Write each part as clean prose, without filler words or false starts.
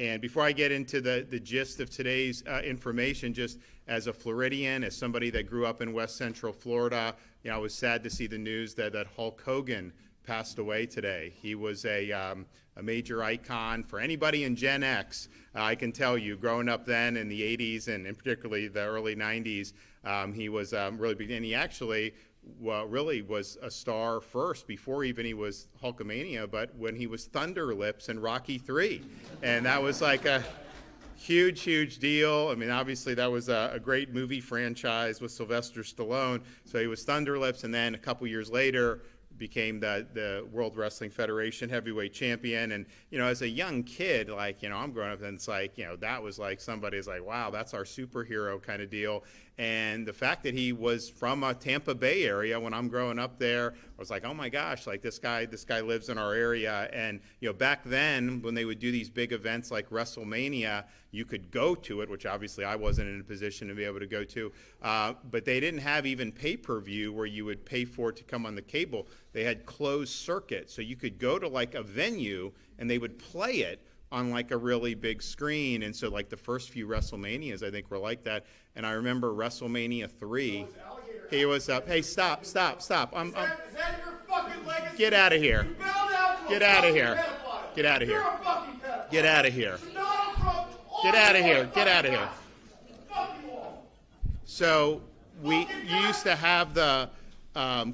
And before I get into the gist of today's information, just as a Floridian, as somebody that grew up in West Central Florida, I was sad to see the news that Hulk Hogan passed away today. He was a major icon for anybody in Gen X. I can tell you, growing up then in the 80s and particularly the early 90s, he was really big. And he actually really was a star first before even he was Hulkamania, but when he was Thunder Lips in Rocky III. And that was like a huge deal. I mean, obviously that was a great movie franchise with Sylvester Stallone. So he was Thunder Lips, and then a couple years later became the World Wrestling Federation heavyweight champion. And, as a young kid, like, I'm growing up and it's like, that was like somebody's like, wow, that's our superhero kind of deal. And the fact that he was from a Tampa Bay area when I'm growing up there, I was like, oh my gosh, like this guy lives in our area. And, back then when they would do these big events like WrestleMania, you could go to it, which obviously I wasn't in a position to be able to go to, but they didn't have even pay-per-view where you would pay for it to come on the cable. They had closed circuit, so you could go to like a venue and they would play it on like a really big screen. And so like the first few WrestleManias, I think, were like that. And I remember WrestleMania 3. He was up. Hey, stop. Is that your fucking legacy? Get out of here. You bowed out to a Get out of fucking here. pedophile. Get out of here. You're a fucking pedophile. Get out of here. Donald Trump, Get out of here. Get out of here. here. Fuck you all. So you used to have the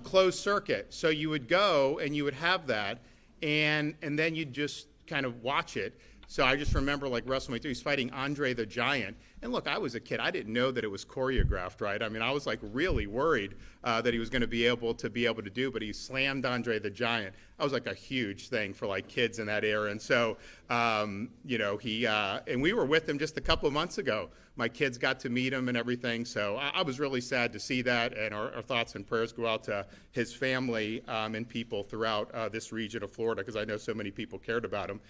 closed circuit. So you would go and you would have that, and then you'd just kind of watch it. So I just remember like WrestleMania 3, he's fighting Andre the Giant. And look, I was a kid. I didn't know that it was choreographed, right? I mean, I was like really worried that he was going to be able to do, but he slammed Andre the Giant. That was like a huge thing for like kids in that era. And so, and we were with him just a couple of months ago. My kids got to meet him and everything. So I was really sad to see that. And our thoughts and prayers go out to his family and people throughout this region of Florida, because I know so many people cared about him.